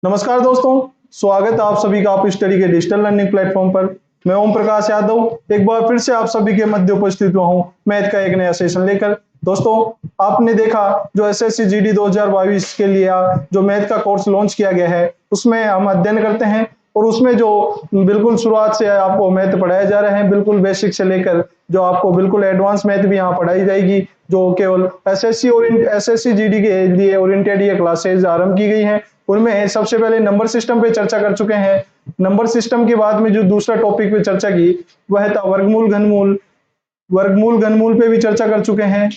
नमस्कार दोस्तों, स्वागत है आप सभी का आप स्टडी के डिजिटल लर्निंग प्लेटफॉर्म पर। मैं ओम प्रकाश यादव एक बार फिर से आप सभी के मध्य उपस्थित हुआ हूं मैथ का एक नया सेशन लेकर। दोस्तों, आपने देखा जो एसएससी जीडी 2022 के लिए जो मैथ का कोर्स लॉन्च किया गया है उसमें हम अध्ययन करते हैं और उसमें जो बिल्कुल शुरुआत से आपको मैथ पढ़ाया जा रहे हैं, बिल्कुल बेसिक से लेकर जो आपको बिल्कुल एडवांस मैथ भी यहाँ पढ़ाई जाएगी, जो केवल एसएससी जीडी के लिए ओरिएंटेड ये क्लासेज आरंभ की गई हैं। उनमें सबसे पहले नंबर सिस्टम पे चर्चा कर चुके हैं। नंबर सिस्टम के बाद में जो दूसरा टॉपिक पे चर्चा की वह था वर्गमूल घनमूल। वर्गमूल घनमूल पे भी चर्चा कर चुके हैं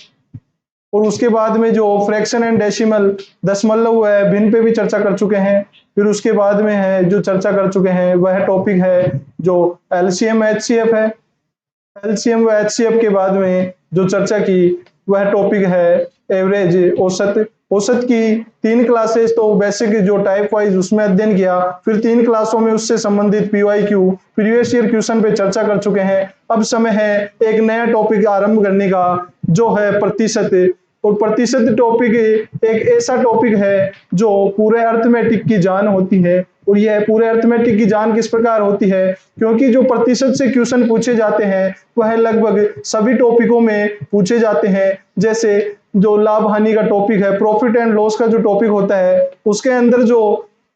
और उसके बाद में जो फ्रैक्शन एंड डेसिमल दशमलव है भिन्न पे भी चर्चा कर चुके हैं। फिर उसके बाद में है जो चर्चा कर चुके हैं वह टॉपिक है जो एलसीएम एचसीएफ है। एलसीएम व एचसीएफ के बाद में जो चर्चा की वह टॉपिक है एवरेज औसत। औसत की 3 क्लासेस तो बेसिक जो टाइप वाइज उसमें अध्ययन किया, फिर 3 क्लासों में उससे संबंधित पीवाईक्यू प्रीवियस ईयर क्वेश्चन पे चर्चा कर चुके हैं। अब समय है एक नया टॉपिक आरंभ करने का जो है प्रतिशत। और प्रतिशत टॉपिक एक ऐसा टॉपिक है जो पूरे अर्थमेटिक की जान होती है। और यह पूरे अर्थमेटिक की जान किस प्रकार होती है, क्योंकि जो प्रतिशत से क्वेश्चन पूछे जाते हैं वह लगभग सभी टॉपिकों में पूछे जाते हैं। जैसे जो लाभ हानि का टॉपिक है, प्रॉफिट एंड लॉस का जो टॉपिक होता है उसके अंदर जो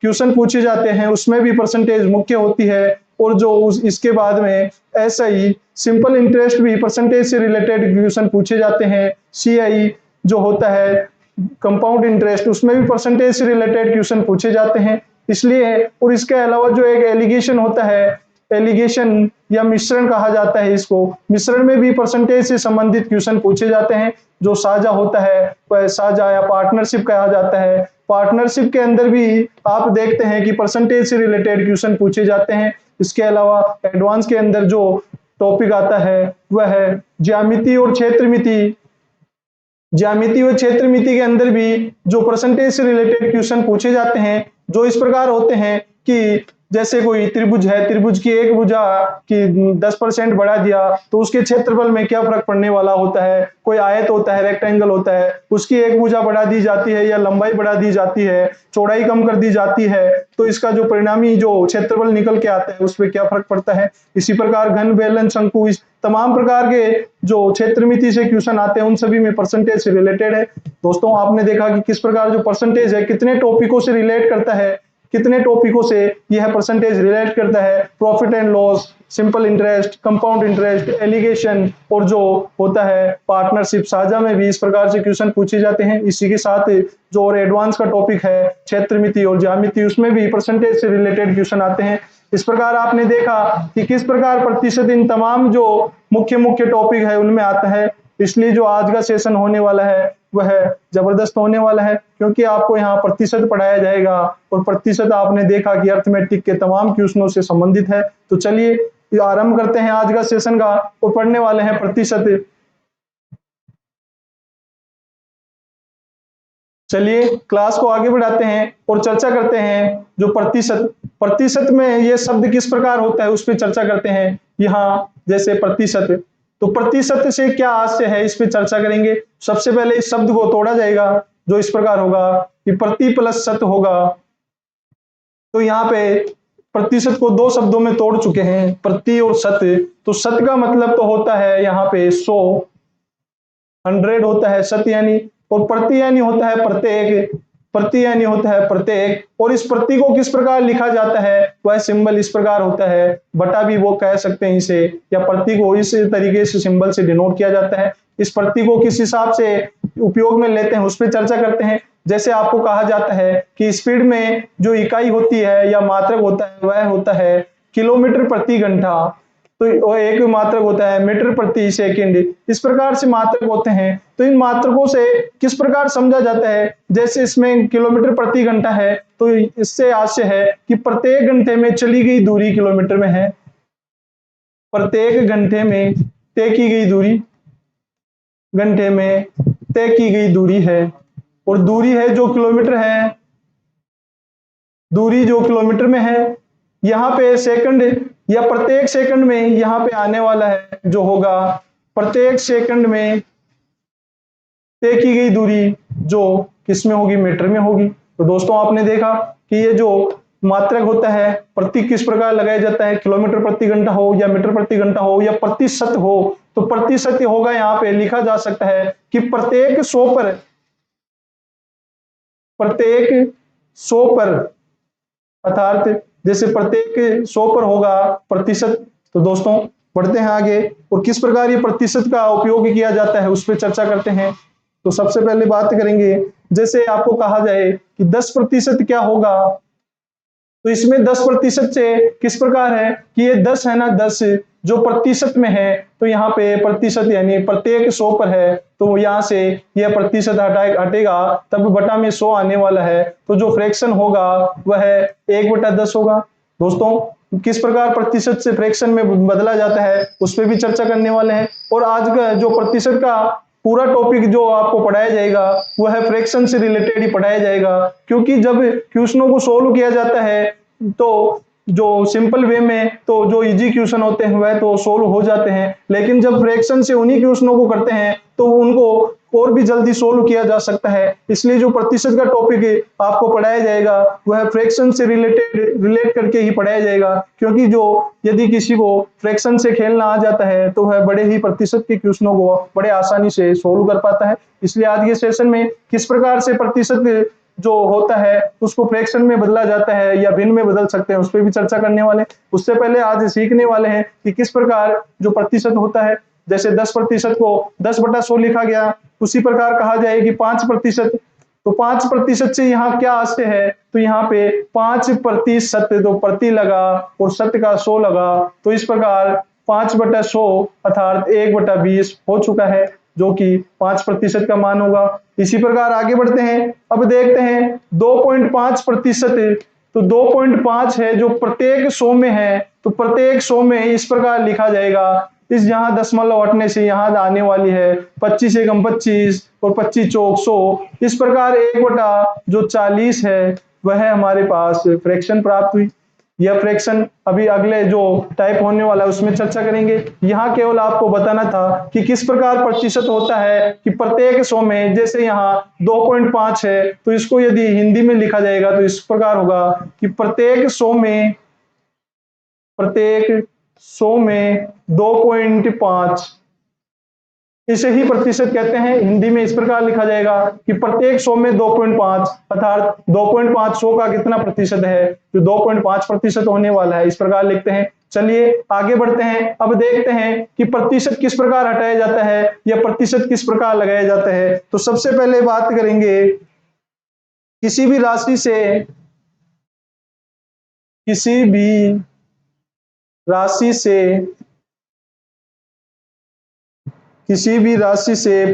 क्वेश्चन पूछे जाते हैं उसमें भी परसेंटेज मुख्य होती है। और जो इसके बाद में ऐसा ही सिंपल इंटरेस्ट भी परसेंटेज से रिलेटेड क्वेश्चन पूछे जाते हैं। सीआई जो होता है कंपाउंड इंटरेस्ट उसमें भी परसेंटेज से रिलेटेड क्वेश्चन पूछे जाते हैं। इसलिए और इसके अलावा जो एक एलिगेशन होता है, एलिगेशन या मिश्रण कहा जाता है इसको, मिश्रण में भी परसेंटेज से संबंधित क्वेश्चन पूछे जाते हैं। जो साझा होता है वह साझा या पार्टनरशिप कहा जाता है। पार्टनरशिप के अंदर भी आप देखते हैं कि परसेंटेज से रिलेटेड क्वेश्चन पूछे जाते हैं। इसके अलावा एडवांस के अंदर जो टॉपिक आता है वह है ज्यामिति और क्षेत्रमिति। ज्यामिति और क्षेत्रमिति के अंदर भी जो परसेंटेज से रिलेटेड क्वेश्चन पूछे जाते हैं जो इस प्रकार होते हैं कि जैसे कोई त्रिभुज है, त्रिभुज की एक भुजा की 10% बढ़ा दिया तो उसके क्षेत्रफल में क्या फर्क पड़ने वाला होता है। कोई आयत होता है, रेक्टेंगल होता है, उसकी एक भुजा बढ़ा दी जाती है या लंबाई बढ़ा दी जाती है, चौड़ाई कम कर दी जाती है, तो इसका जो परिणामी जो क्षेत्रफल निकल के आता है उस पर क्या फर्क पड़ता है। इसी प्रकार घन, बेलन, शंकु, इस तमाम प्रकार के जो क्षेत्रमिति से क्वेश्चन आते हैं उन सभी में परसेंटेज से रिलेटेड है। दोस्तों, आपने देखा कि किस प्रकार जो परसेंटेज है कितने टॉपिकों से रिलेट करता है, कितने टॉपिकों से यह परसेंटेज रिलेट करता है। Profit and loss, simple interest, compound interest, alligation और जो होता है पार्टनरशिप साझा में भी इस प्रकार से क्वेश्चन पूछे जाते हैं। इसी के साथ जो और एडवांस का टॉपिक है क्षेत्रमिति और ज्यामिति उसमें भी परसेंटेज से रिलेटेड क्वेश्चन आते हैं। इस प्रकार आपने देखा कि किस प्रकार प्रतिशत इन तमाम जो मुख्य टॉपिक है उनमें आता है। इसलिए जो आज का सेशन होने वाला है वह जबरदस्त होने वाला है, क्योंकि आपको यहाँ प्रतिशत पढ़ाया जाएगा और प्रतिशत आपने देखा कि अर्थमेटिक के तमाम क्वेश्चनों से संबंधित है। तो चलिए आरंभ करते हैं आज का सेशन का और पढ़ने वाले हैं प्रतिशत। चलिए क्लास को आगे बढ़ाते हैं और चर्चा करते हैं जो प्रतिशत में ये शब्द किस प्रकार होता है उस पर चर्चा करते हैं। यहाँ जैसे प्रतिशत, तो प्रतिशत से क्या आशय है इस पे चर्चा करेंगे। सबसे पहले इस शब्द को तोड़ा जाएगा जो इस प्रकार होगा कि प्रति प्लस शत होगा। तो यहाँ पे प्रतिशत को 2 शब्दों में तोड़ चुके हैं, प्रति और शत। तो शत का मतलब तो होता है यहाँ पे 100, 100 होता है शत यानी, और प्रति यानी होता है प्रत्येक, प्रति यानी होता है प्रत्येक। और इस प्रति को किस प्रकार लिखा जाता है वह सिंबल इस प्रकार होता है, बटा भी वो कह सकते हैं इसे, या प्रति को इस तरीके से सिंबल से डिनोट किया जाता है। इस प्रति को किस हिसाब से उपयोग में लेते हैं उस पर चर्चा करते हैं। जैसे आपको कहा जाता है कि स्पीड में जो इकाई होती है या मात्रक होता है वह होता है किलोमीटर प्रति घंटा, तो एक मात्रक होता है मीटर प्रति सेकंड। इस प्रकार से मात्रक होते हैं। तो इन मात्रकों से किस प्रकार समझा जाता है, जैसे इसमें किलोमीटर प्रति घंटा है तो इससे आशय है कि प्रत्येक घंटे में चली गई दूरी किलोमीटर में है। प्रत्येक घंटे में तय की गई दूरी, घंटे में तय की गई दूरी है, और दूरी है जो किलोमीटर है, दूरी जो किलोमीटर में है। यहाँ पे सेकंड या प्रत्येक सेकंड में यहाँ पे आने वाला है जो होगा प्रत्येक सेकंड में तय की गई दूरी जो किसमें होगी, मीटर में होगी। तो दोस्तों आपने देखा कि ये जो मात्रक होता है प्रतीक किस प्रकार लगाया जाता है, किलोमीटर प्रति घंटा हो या मीटर प्रति घंटा हो या प्रतिशत हो, तो प्रतिशत होगा। यहाँ पे लिखा जा सकता है कि प्रत्येक 100 पर अर्थात जैसे प्रत्येक 100 पर होगा प्रतिशत। तो दोस्तों बढ़ते हैं आगे और किस प्रकार ये प्रतिशत का उपयोग किया जाता है उस पर चर्चा करते हैं। तो सबसे पहले बात करेंगे, जैसे आपको कहा जाए कि 10% क्या होगा, तो इसमें 10% से किस प्रकार है कि ये 10 है ना, 10 जो प्रतिशत में है, तो यहाँ पे प्रतिशत यानी प्रत्येक 100 पर है, तो यहाँ से यह प्रतिशत हटेगा तब बटा में 100 आने वाला है, तो जो फ्रैक्शन होगा वह 1/10 होगा। दोस्तों किस प्रकार प्रतिशत से फ्रैक्शन में बदला जाता है उस पर भी चर्चा करने वाले हैं। और आज का जो प्रतिशत का पूरा टॉपिक जो आपको पढ़ाया जाएगा वह है फ्रैक्शन से रिलेटेड ही पढ़ाया जाएगा, क्योंकि जब क्वेश्चनों को सोल्व किया जाता है तो जो सिंपल वे में तो जो इजी क्वेश्चन होते हैं वह तो सोल्व हो जाते हैं, लेकिन जब फ्रैक्शन से उन्हीं क्वेश्चनों को करते हैं तो उनको और भी जल्दी सोल्व किया जा सकता है। इसलिए जो प्रतिशत का टॉपिक आपको पढ़ाया जाएगा वह फ्रैक्शन से रिलेट करके ही पढ़ाया जाएगा, क्योंकि जो यदि किसी को फ्रैक्शन से खेलना आ जाता है तो वह बड़े ही प्रतिशत के क्वेश्चनों को बड़े आसानी से सोल्व कर पाता है। इसलिए आज के सेशन में किस प्रकार से प्रतिशत जो होता है उसको फ्रैक्शन में बदला जाता है या भिन्न में बदल सकते हैं उस पर भी चर्चा करने वाले। उससे पहले आज सीखने वाले हैं कि किस प्रकार जो प्रतिशत होता है, जैसे 10% को 10/100 लिखा गया, उसी प्रकार कहा जाए कि 5%, तो 5% से यहाँ क्या आशय है, तो यहाँ पे 5% तो प्रति लगा और सत्य का 100 लगा, तो इस प्रकार 5/100 अर्थात 1/20 हो चुका है, जो कि 5% का मान होगा। इसी प्रकार आगे बढ़ते हैं, अब देखते हैं 2.5%, तो 2.5 है जो प्रत्येक 100 में है, तो प्रत्येक 100 में इस प्रकार लिखा जाएगा, इस यहाँ दशमलव हटने से यहाँ आने वाली है 25 एकम 25 और 25 चौक 100, इस प्रकार 1/40 है वह हमारे पास फ्रैक्शन प्राप्त हुई। यह फ्रैक्शन अभी अगले जो टाइप होने वाला है उसमें चर्चा करेंगे। यहाँ केवल आपको बताना था कि किस प्रकार प्रतिशत होता है कि प्रत्येक 100 में, जैसे यहाँ 2.5 है तो इसको यदि हिंदी में लिखा जाएगा तो इस प्रकार होगा कि प्रत्येक 100 में 2.5, इसे ही प्रतिशत कहते हैं। हिंदी में इस प्रकार लिखा जाएगा कि प्रत्येक 100 में 2.5 अर्थात 2.5 100 का कितना प्रतिशत है, जो 2.5% होने वाला है, इस प्रकार लिखते हैं। चलिए आगे बढ़ते हैं, अब देखते हैं कि प्रतिशत किस प्रकार हटाया जाता है या प्रतिशत किस प्रकार लगाया जाता है। तो सबसे पहले बात करेंगे किसी भी राशि से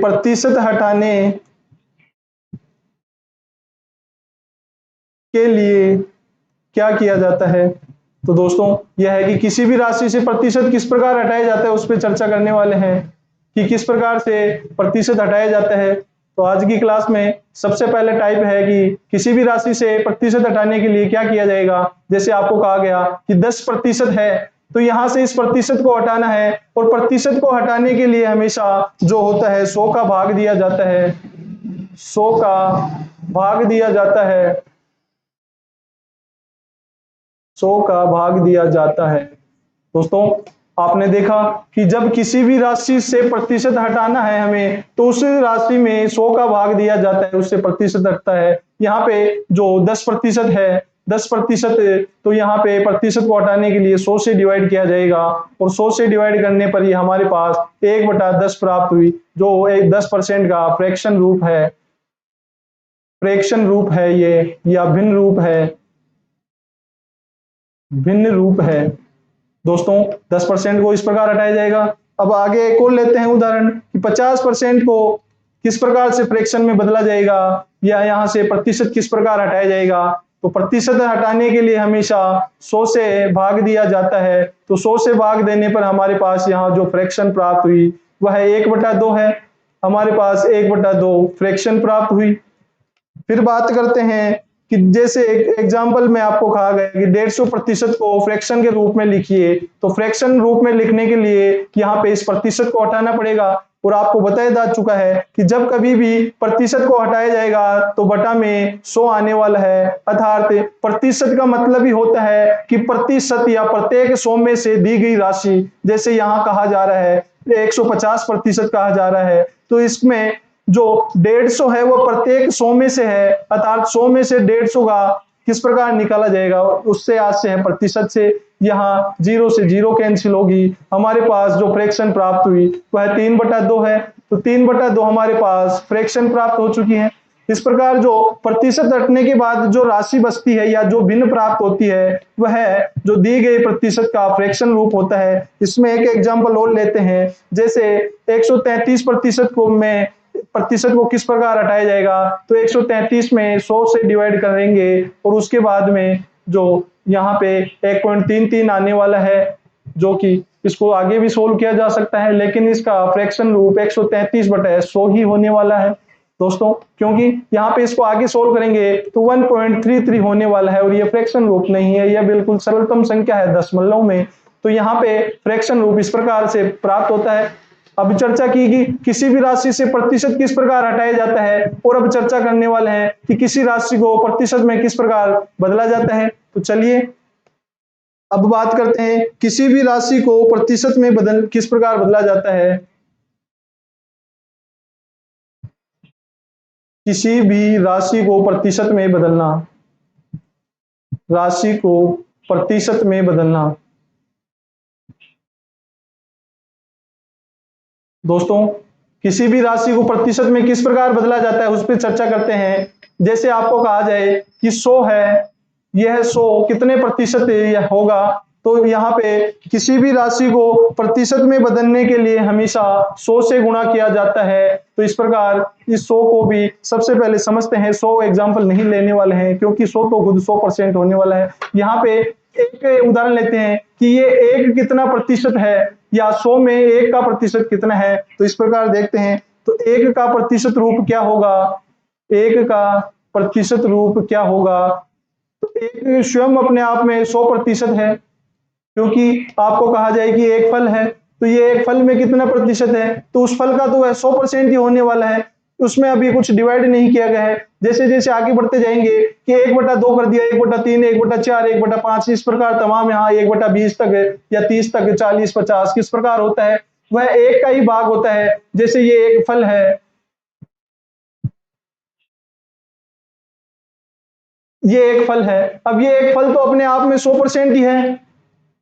प्रतिशत हटाने के लिए क्या किया जाता है। तो दोस्तों यह है कि किसी भी राशि से प्रतिशत किस प्रकार हटाया जाता है उस पर चर्चा करने वाले हैं कि किस प्रकार से प्रतिशत हटाया जाता है। तो आज की क्लास में सबसे पहले टाइप है कि किसी भी राशि से प्रतिशत हटाने के लिए क्या किया जाएगा। जैसे आपको कहा गया कि 10% है, तो यहां से इस प्रतिशत को हटाना है, और प्रतिशत को हटाने के लिए हमेशा जो होता है 100 का भाग दिया जाता है, 100 का भाग दिया जाता है, 100 का भाग दिया जाता है। दोस्तों आपने देखा कि जब किसी भी राशि से प्रतिशत हटाना है हमें, तो उस राशि में 100 का भाग दिया जाता है, उससे प्रतिशत हटता है। यहाँ पे जो 10% है, 10%, तो यहाँ पे प्रतिशत को हटाने के लिए 100 से डिवाइड किया जाएगा, और 100 से डिवाइड करने पर ये हमारे पास 1/10 प्राप्त हुई, जो एक 10% का फ्रैक्शन रूप है ये, या भिन्न रूप है। दोस्तों 10% को इस प्रकार हटाया जाएगा। अब आगे एक और लेते हैं उदाहरण कि 50% को किस प्रकार से फ्रैक्शन में बदला जाएगा, या यहाँ से प्रतिशत किस प्रकार हटाया जाएगा। तो प्रतिशत हटाने के लिए हमेशा 100 से भाग दिया जाता है, तो 100 से भाग देने पर हमारे पास यहाँ जो फ्रैक्शन प्राप्त हुई वह 1/2 है, हमारे पास 1/2 फ्रैक्शन प्राप्त हुई। फिर बात करते हैं कि जैसे एक एग्जाम्पल में आपको कहा गया कि 150% को फ्रैक्शन के रूप में लिखिए, तो फ्रैक्शन रूप में लिखने के लिए यहाँ पे इस प्रतिशत को हटाना पड़ेगा। और आपको बताया जा चुका है कि जब कभी भी प्रतिशत को हटाया जाएगा तो बटा में 100 आने वाला है। अर्थात प्रतिशत का मतलब ही होता है कि प्रतिशत या प्रत्येक 100 में से दी गई राशि, जैसे यहाँ कहा जा रहा है 150% कहा जा रहा है, तो इसमें जो 150 है वो प्रत्येक 100 में से है। अर्थात 100 में से 150 का किस प्रकार निकाला जाएगा, उससे आज से है प्रतिशत से, यहाँ 0 से 0 कैंसिल होगी। हमारे पास जो फ्रैक्शन प्राप्त हुई वह 3/2 है, तो 3/2 हमारे पास फ्रैक्शन प्राप्त हो चुकी है। इस प्रकार जो प्रतिशत हटने के बाद जो राशि बचती है या जो भिन्न प्राप्त होती है वह जो दी गई प्रतिशत का फ्रैक्शन रूप होता है। इसमें एक एग्जांपल और लेते हैं, जैसे 133% प्रतिशत को किस प्रकार हटाया जाएगा, तो 133 में 100 से डिवाइड करेंगे और उसके बाद में जो यहाँ पे 1.33 आने वाला है, जो कि इसको आगे भी सोल्व किया जा सकता है, लेकिन इसका फ्रैक्शन रूप 133/100 ही होने वाला है दोस्तों, क्योंकि यहाँ पे इसको आगे सोल्व करेंगे तो 1.33 होने वाला है और ये फ्रैक्शन रूप नहीं है, यह बिल्कुल सरलतम संख्या है दशमलव में। तो यहाँ पे फ्रैक्शन रूप इस प्रकार से प्राप्त होता है। अब चर्चा की कि किसी भी राशि से प्रतिशत किस प्रकार हटाया जाता है, और अब चर्चा करने वाले हैं कि किसी राशि को प्रतिशत में किस प्रकार बदला जाता है। तो चलिए अब बात करते हैं किसी भी राशि को प्रतिशत में किस प्रकार बदला जाता है। किसी भी राशि को प्रतिशत में बदलना, राशि को प्रतिशत में बदलना। दोस्तों किसी भी राशि को प्रतिशत में किस प्रकार बदला जाता है उस पर चर्चा करते हैं। जैसे आपको कहा जाए कि 100 है, यह 100 कितने प्रतिशत होगा, तो यहाँ पे किसी भी राशि को प्रतिशत में बदलने के लिए हमेशा 100 से गुणा किया जाता है। तो इस प्रकार इस 100 को भी सबसे पहले समझते हैं। 100 एग्जाम्पल नहीं लेने वाले हैं क्योंकि 100 तो खुद 100% होने वाला है। यहाँ पे एक उदाहरण लेते हैं कि ये 1 कितना प्रतिशत है, या 100 में 1 का प्रतिशत कितना है। तो इस प्रकार देखते हैं, तो 1 का प्रतिशत रूप क्या होगा, 1 का प्रतिशत रूप क्या होगा, तो 1 स्वयं अपने आप में 100% है, क्योंकि आपको कहा जाए कि एक फल है, तो ये एक फल में कितना प्रतिशत है, तो उस फल का तो वह 100% ही होने वाला है, उसमें अभी कुछ डिवाइड नहीं किया गया है। जैसे जैसे आगे बढ़ते जाएंगे कि 1/2 कर दिया, 1/3, 1/4, 1/5, इस प्रकार तमाम यहाँ 1/20 तक या 30 तक, 40, 50 किस प्रकार होता है, वह 1 का ही भाग होता है। जैसे ये एक फल है, ये एक फल है, अब ये एक फल तो अपने आप में 100% ही है,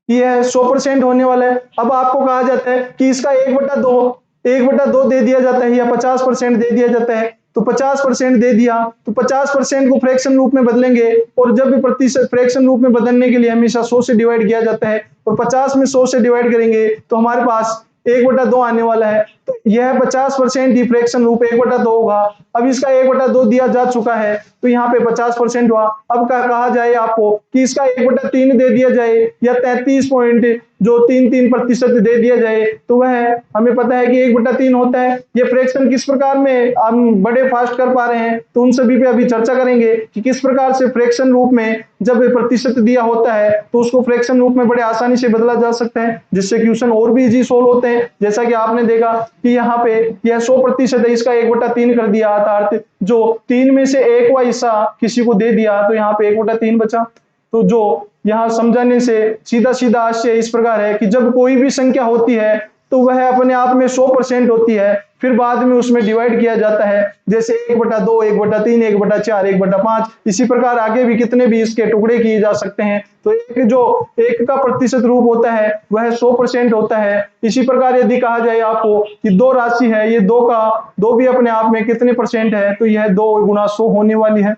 ये 100% होने वाला है। अब आपको कहा जाता है कि इसका 1/2 दे दिया जाता है या 50% दे दिया जाता है, तो 50% दे दिया तो 50% को फ्रैक्शन रूप में बदलेंगे, और जब भी प्रतिशत फ्रैक्शन रूप में बदलने के लिए हमेशा 100 से डिवाइड किया जाता है, और 50 में 100 से डिवाइड करेंगे तो हमारे पास 1/2 आने वाला है। तो यह 50% ही फ्रैक्शन रूप 1/2 होगा। अब इसका 1/2 दिया जा चुका है, तो यहाँ पे 50% हुआ। अब कहा जाए आपको कि इसका 1/3 दे दिया जाए या 33.33% दे दिया जाए, तो वह हमें पता है कि 1/3 होता है। ये फ्रैक्शन किस प्रकार में हम बड़े फास्ट कर पा रहे हैं, तो उन सभी पे अभी चर्चा करेंगे कि किस प्रकार से फ्रैक्शन रूप में जब प्रतिशत दिया होता है तो उसको फ्रैक्शन रूप में बड़े आसानी से बदला जा सकता है, जिससे क्वेश्चन और भी इजी सोल्व होते हैं। जैसा कि आपने देखा कि यहाँ पे यह 100% है, इसका 1/3 कर दिया, अर्थात जो 3 में से 1वां हिस्सा किसी को दे दिया, तो यहाँ पे 1/3 बचा। तो जो यहाँ समझाने से सीधा सीधा आशय इस प्रकार है कि जब कोई भी संख्या होती है तो वह अपने आप में 100% होती है, फिर बाद में उसमें डिवाइड किया जाता है, जैसे 1/2, 1/3, 1/4, 1/5, इसी प्रकार आगे भी कितने भी इसके टुकड़े किए जा सकते हैं। तो एक का प्रतिशत रूप होता है वह 100% होता है। इसी प्रकार यदि कहा जाए आपको कि 2 राशि है, ये 2 भी अपने आप में कितने परसेंट है, तो यह 2 × 100 होने वाली है,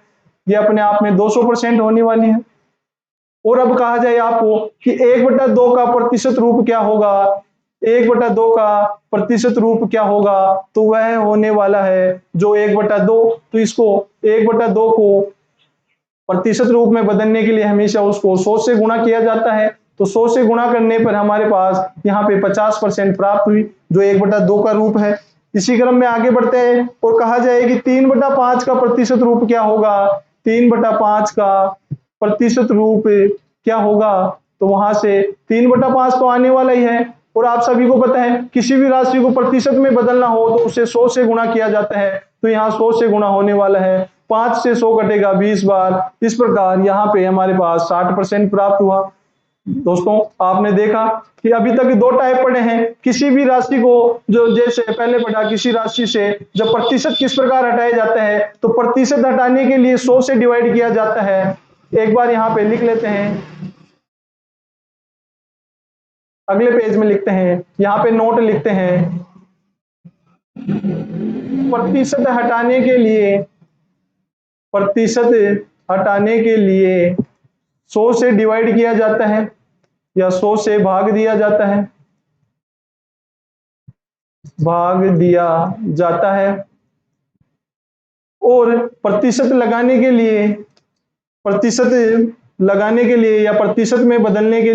ये अपने आप में 200% होने वाली है। और अब कहा जाए आपको कि 1/2 का प्रतिशत रूप क्या होगा, 1/2 का प्रतिशत रूप क्या होगा, तो वह होने वाला है जो 1/2। तो इसको 1/2 को प्रतिशत रूप में बदलने के लिए हमेशा उसको 100 से गुणा किया जाता है। तो 100 से गुणा करने पर हमारे पास यहाँ पे 50% प्राप्त हुई, जो 1/2 का रूप है। इसी क्रम में आगे बढ़ते हैं और कहा जाए कि 3/5 का प्रतिशत रूप क्या होगा, 3/5 का प्रतिशत रूप क्या होगा, तो वहां से 3/5 तो आने वाला ही है, और आप सभी को पता है किसी भी राशि को प्रतिशत में बदलना हो तो उसे 100 से गुणा किया जाता है। तो यहाँ 100 से गुणा होने वाला है, 5 से 100 कटेगा 20 बार। इस प्रकार यहाँ पे हमारे पास 60% प्राप्त हुआ। दोस्तों आपने देखा कि अभी तक 2 टाइप पढ़े हैं। किसी भी राशि को जो जैसे पहले पढ़ा, किसी राशि से जब प्रतिशत किस प्रकार हटाया जाता है, तो प्रतिशत हटाने के लिए 100 से डिवाइड किया जाता है। एक बार यहाँ पे लिख लेते हैं, अगले पेज में लिखते हैं, यहाँ पे नोट लिखते हैं। प्रतिशत हटाने के लिए 100 से डिवाइड किया जाता है या 100 से भाग दिया जाता है, और प्रतिशत लगाने के लिए या प्रतिशत में बदलने के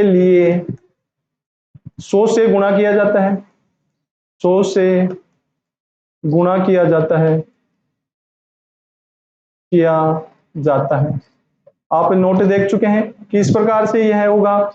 लिए 100 से गुणा किया जाता है। 100 से गुणा किया जाता है। आप नोट देख चुके हैं कि इस प्रकार से यह होगा।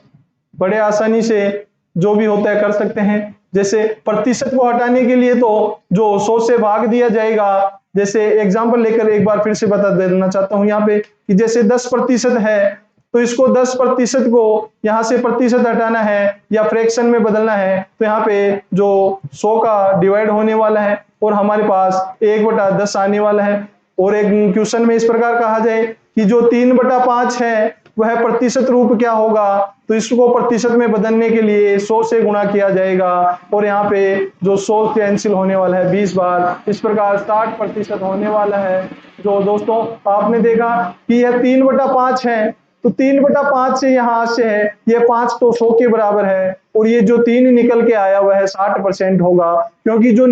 बड़े आसानी से जो भी होता है कर सकते हैं। जैसे प्रतिशत को हटाने के लिए तो जो 100 से भाग दिया जाएगा, जैसे एग्जांपल लेकर एक बार फिर से बता देना चाहता हूं यहाँ पे कि जैसे 10% है तो इसको 10% को यहाँ से प्रतिशत हटाना है या फ्रैक्शन में बदलना है, तो यहाँ पे जो 100 का डिवाइड होने वाला है और हमारे पास 1/10 आने वाला है। और एक क्वेश्चन में इस प्रकार कहा जाए कि जो 3/5 है वह प्रतिशत रूप क्या होगा, तो इसको प्रतिशत में बदलने के लिए 100 से गुणा किया जाएगा और यहाँ पे जो 100 कैंसिल होने वाला है 20 बार। इस प्रकार 60% होने वाला है। जो दोस्तों आपने देखा कि यह 3/5 है, तो 3/5 से यहाँ से है, यह 5 तो 100 के बराबर है और ये जो 3 निकल के आया वह 60% होगा, क्योंकि जो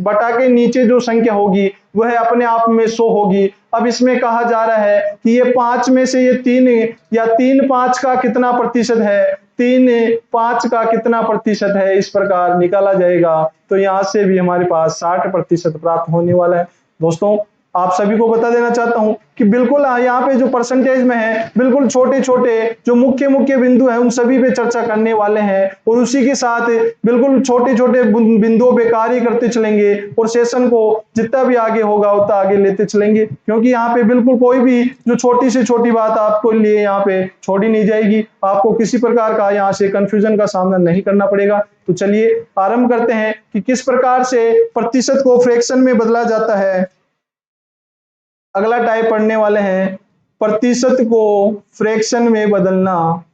बटा के नीचे जो संख्या होगी वह अपने आप में 100 होगी। अब इसमें कहा जा रहा है कि ये 5 में से ये 3 या 3/5 का कितना प्रतिशत है, 3/5 का कितना प्रतिशत है, इस प्रकार निकाला जाएगा। तो यहाँ से भी हमारे पास 60% प्राप्त होने वाला है। दोस्तों आप सभी को बता देना चाहता हूं कि बिल्कुल यहाँ पे जो परसेंटेज में है, बिल्कुल छोटे छोटे जो मुख्य बिंदु हैं उन सभी पे चर्चा करने वाले हैं और उसी के साथ बिल्कुल छोटे छोटे बिंदुओं पे कार्य करते चलेंगे और सेशन को जितना भी आगे होगा उतना आगे लेते चलेंगे, क्योंकि यहाँ पे बिल्कुल कोई भी जो छोटी से छोटी बात आपको लिए यहाँ पे छोड़ी नहीं जाएगी। आपको किसी प्रकार का यहाँ से कंफ्यूजन का सामना नहीं करना पड़ेगा। तो चलिए आरंभ करते हैं कि किस प्रकार से प्रतिशत को फ्रैक्शन में बदला जाता है। अगला टाइप पढ़ने वाले हैं प्रतिशत को फ्रैक्शन में बदलना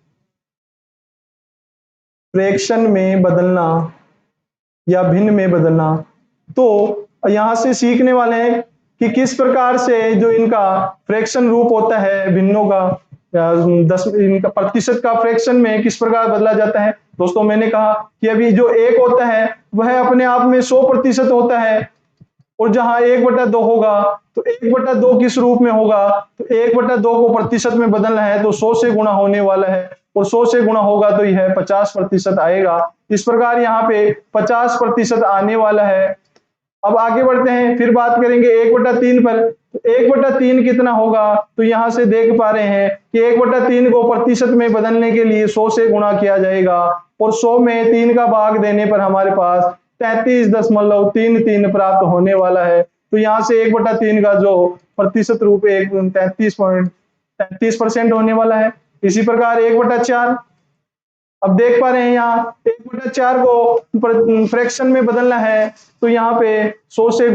या भिन्न में बदलना। तो यहां से सीखने वाले हैं कि किस प्रकार से जो इनका फ्रैक्शन रूप होता है भिन्नों का, इनका प्रतिशत का फ्रैक्शन में किस प्रकार बदला जाता है। दोस्तों मैंने कहा कि अभी जो 1 होता है वह अपने आप में 100% होता है और जहां 1/2 होगा तो 1/2 किस रूप में होगा, तो 1/2 को प्रतिशत में बदलना है तो 100 से गुणा होने वाला है और 100 से गुणा होगा तो यह 50% आएगा। इस प्रकार यहाँ पे 50% आने वाला है। अब आगे बढ़ते हैं, फिर बात करेंगे 1/3 पर। तो 1/3 कितना होगा, तो यहाँ से देख पा रहे हैं कि 1/3 को प्रतिशत में बदलने के लिए 100 से गुणा किया जाएगा और 100 में 3 का भाग देने पर हमारे पास 33.33 प्राप्त होने वाला है। तो यहाँ से 1/3 का जो प्रतिशत रूप 33% होने वाला है। इसी प्रकार 1/4, अब देख पा रहे हैं यहाँ 1/4 को फ्रैक्शन में बदलना है तो यहाँ पे 100 से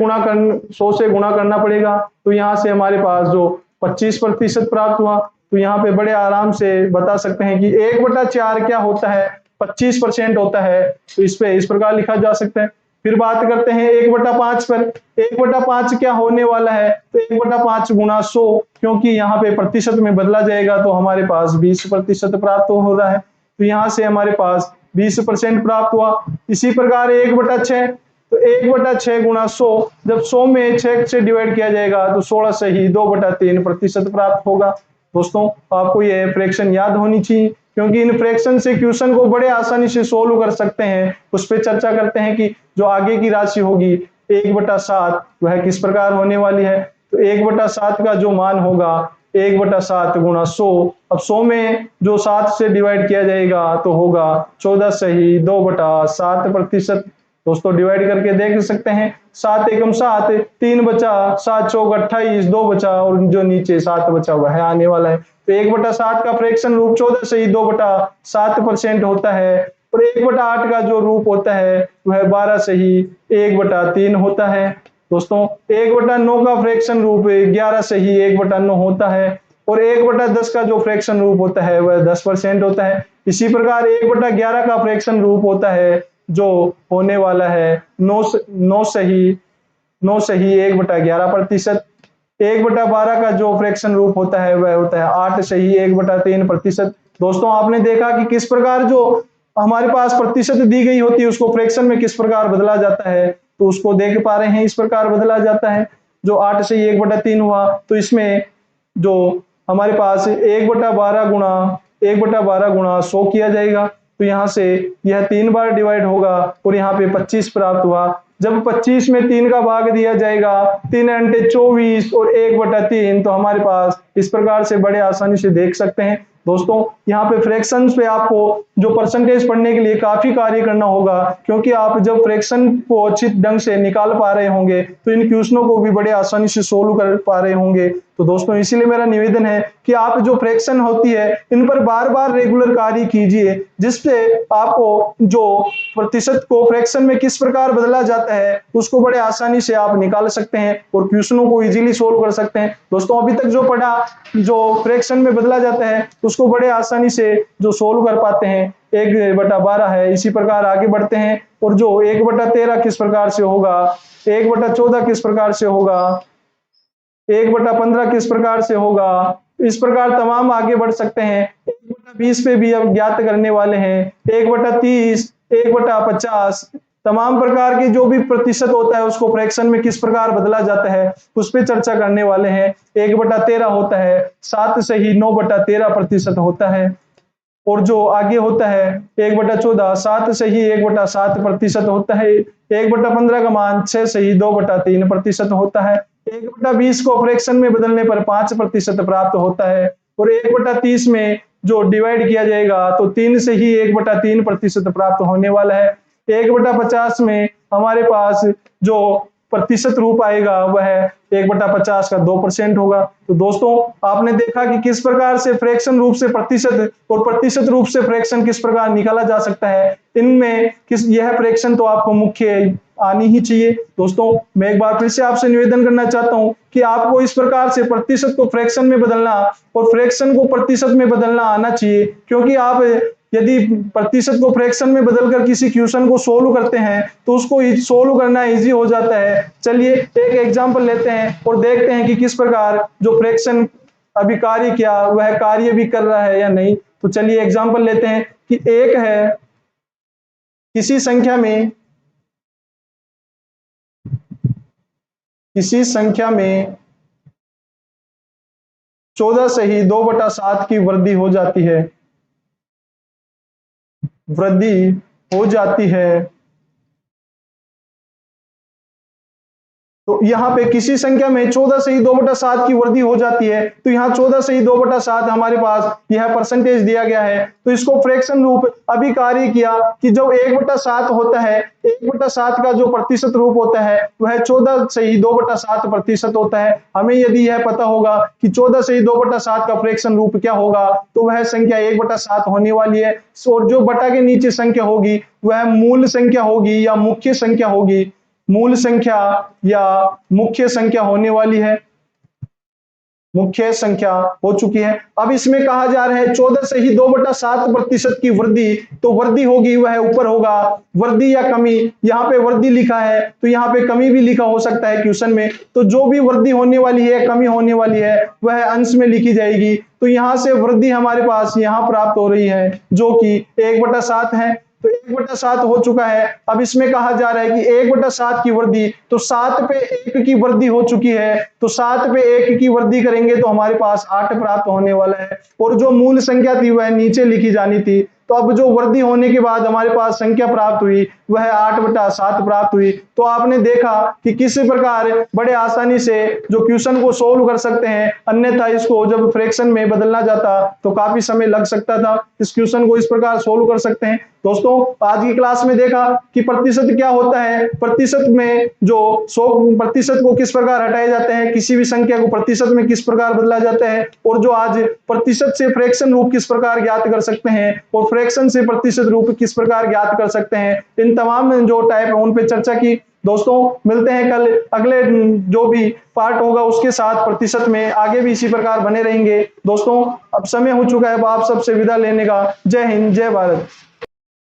गुणा करना पड़ेगा। तो यहाँ से हमारे पास जो 25% प्राप्त हुआ। तो यहाँ पे बड़े आराम से बता सकते हैं कि 1/4 क्या होता है, 25% होता है। तो इस पे इस प्रकार लिखा जा सकता है। फिर बात करते हैं 1/5 पर। 1/5 क्या होने वाला है, तो 1/5 गुणा 100, क्योंकि यहाँ पे प्रतिशत में बदला जाएगा तो हमारे पास 20% प्राप्त हो रहा है। तो यहाँ से हमारे पास 20% प्राप्त हुआ। इसी प्रकार 1/6, तो 1/6 गुणा 100, जब 100 में 6 से डिवाइड किया जाएगा तो 16 से ही 2/3% प्राप्त होगा। दोस्तों आपको ये फ्रैक्शन याद होनी चाहिए, क्योंकि इन फ्रैक्शन से क्वेश्चन को बड़े आसानी से सोल्व कर सकते हैं। उस पर चर्चा करते हैं कि जो आगे की राशि होगी 1/7 वह किस प्रकार होने वाली है। तो 1/7 का जो मान होगा 1/7 गुणा 100। अब 100 में जो 7 से डिवाइड किया जाएगा तो होगा 14 सही 2/7%। दोस्तों डिवाइड करके देख सकते हैं, 7 एकम 7, 3 बचा, 7 चौक 28, 2 बचा और जो नीचे 7 बचा हुआ है आने वाला है। तो 1/7 का फ्रैक्शन रूप 14 सही 2/7% होता है और 1/8 का जो रूप होता है वह 12 सही 1/3 होता है। दोस्तों 1/9 का फ्रैक्शन रूप 11 सही 1/9 होता है और 1/10 का जो फ्रैक्शन रूप होता है वह 10% होता है। इसी प्रकार 1/11 का फ्रैक्शन रूप होता है जो होने वाला है 9 सही 1/11%। 1/12 का जो फ्रैक्शन रूप होता है वह होता है 8 सही 1/3%। दोस्तों आपने देखा कि किस प्रकार जो हमारे पास प्रतिशत दी गई होती है उसको फ्रैक्शन में किस प्रकार बदला जाता है, तो उसको देख पा रहे हैं। इस प्रकार बदला जाता है, जो 8 से 1/3 हुआ तो इसमें जो हमारे पास 1/12 गुणा 100 किया जाएगा, तो यहाँ से यह 3 बार डिवाइड होगा और यहाँ पे 25 प्राप्त हुआ। जब 25 में 3 का भाग दिया जाएगा, 3 × 24 और 1/3, तो हमारे पास इस प्रकार से बड़े आसानी से देख सकते हैं। दोस्तों यहाँ पे फ्रैक्शंस पे आपको जो परसेंटेज पढ़ने के लिए काफी कार्य करना होगा, क्योंकि आप जब फ्रैक्शन को अच्छी ढंग से निकाल पा रहे होंगे तो इन क्वेश्चनों को भी बड़े आसानी से सोल्व कर पा रहे होंगे। तो दोस्तों इसीलिए मेरा निवेदन है कि आप जो फ्रैक्शन होती है इन पर बार बार रेगुलर कार्य कीजिए, जिससे आपको जो प्रतिशत को फ्रैक्शन में किस प्रकार बदला जाता है उसको बड़े आसानी से आप निकाल सकते हैं और क्वेश्चनों को इजीली सोल्व कर सकते हैं। दोस्तों अभी तक जो पढ़ा, जो फ्रैक्शन में बदला जाता है उसको बड़े आसानी से जो सोल्व कर पाते हैं 1/12 है। इसी प्रकार आगे बढ़ते हैं और जो 1/13 किस प्रकार से होगा, 1/14 किस प्रकार से होगा, 1/15 किस प्रकार से होगा, इस प्रकार तमाम आगे बढ़ सकते हैं। 1/20 पे भी अब ज्ञात करने वाले हैं, 1/30, 1/50, तमाम प्रकार के जो भी प्रतिशत होता है उसको फ्रैक्शन में किस प्रकार बदला जाता है उस पर चर्चा करने वाले हैं। 1/13 होता है 7 सही 9/13% होता है और जो आगे होता है 1/14 7 सही 1/7% होता है। 1/15 का मान 6 सही 2/3% होता है। 1/20 को फ्रैक्शन में बदलने पर 5% प्राप्त होता है और 1/30 में जो डिवाइड किया जाएगा तो 3 से ही 1/3% प्राप्त होने वाला है। 1/50 में हमारे पास जो प्रतिशत रूप आएगा वह 1/50 का 2% होगा। तो दोस्तों आपने देखा कि किस प्रकार से फ्रैक्शन रूप से प्रतिशत और प्रतिशत रूप से फ्रैक्शन किस प्रकार निकाला जा सकता है। इनमें किस यह फ्रैक्शन तो आपको मुख्य आनी ही चाहिए। दोस्तों मैं एक बार फिर से आपसे निवेदन करना चाहता हूं कि आपको इस प्रकार से प्रतिशत को फ्रैक्शन में बदलना और फ्रैक्शन को प्रतिशत में बदलना आना चाहिए, क्योंकि आप यदि प्रतिशत को फ्रैक्शन में बदलकर किसी क्वेश्चन को सोल्व करते हैं तो उसको सोल्व करना इजी हो जाता है। चलिए एक एग्जांपल लेते हैं और देखते हैं कि किस प्रकार जो फ्रैक्शन अभी कार्य किया वह कार्य भी कर रहा है या नहीं। तो चलिए एग्जांपल लेते हैं कि एक है किसी संख्या में 14 सही 2/7 की वृद्धि हो जाती है। तो यहाँ पे किसी संख्या में 14 सही 2/7 की वृद्धि हो जाती है, तो यहाँ 14 सही 2/7 हमारे पास यह परसेंटेज दिया गया है। तो इसको फ्रैक्शन रूप अभी कार्य किया कि जो 1/7 होता है, 1/7 का जो प्रतिशत रूप होता है वह 14 सही 2/7% होता है। हमें यदि यह पता होगा कि 14 सही 2/7 का फ्रैक्शन रूप क्या होगा तो वह संख्या 1/7 होने वाली है और जो बटा के नीचे संख्या होगी वह मूल संख्या होगी या मुख्य संख्या होगी, मूल संख्या या मुख्य संख्या होने वाली है, मुख्य संख्या हो चुकी है। अब इसमें कहा जा रहा है 14 से ही 2/7% की वृद्धि, तो वृद्धि होगी वह ऊपर होगा, वृद्धि या कमी, यहाँ पे वृद्धि लिखा है तो यहाँ पे कमी भी लिखा हो सकता है क्वेश्चन में। तो जो भी वृद्धि होने वाली है कमी होने वाली है वह अंश में लिखी जाएगी। तो यहाँ से वृद्धि हमारे पास यहाँ प्राप्त हो रही है जो कि 1/7 है। तो 1/7 हो चुका है। अब इसमें कहा जा रहा है कि 1/7 की वृद्धि, तो 7 पे 1 की वृद्धि हो चुकी है, तो 7 पे 1 की वृद्धि करेंगे तो हमारे पास 8 प्राप्त होने वाला है और जो मूल संख्या थी वह नीचे लिखी जानी थी। तो अब जो वृद्धि होने के बाद हमारे पास संख्या प्राप्त हुई वह 8/7 प्राप्त हुई। तो आपने देखा कि किस प्रकार बड़े आसानी से जो क्वेश्चन को सोल्व कर सकते हैं, अन्यथा इसको जब फ्रैक्शन में बदलना जाता तो काफी समय लग सकता था। इस क्वेश्चन को इस प्रकार सोल्व कर सकते हैं। दोस्तों आज की क्लास में देखा कि प्रतिशत क्या होता है, प्रतिशत में जो 100% को किस प्रकार हटाए जाते हैं, किसी भी संख्या को प्रतिशत में किस प्रकार बदला जाता है, और जो आज प्रतिशत से फ्रैक्शन रूप किस प्रकार ज्ञात कर सकते हैं और फ्रैक्शन से प्रतिशत रूप किस प्रकार ज्ञात कर सकते हैं, इन तमाम जो टाइप है उन पे चर्चा की। दोस्तों मिलते हैं कल अगले जो भी पार्ट होगा उसके साथ, प्रतिशत में आगे भी इसी प्रकार बने रहेंगे। दोस्तों अब समय हो चुका है अब आप सबसे विदा लेने का। जय हिंद, जय भारत।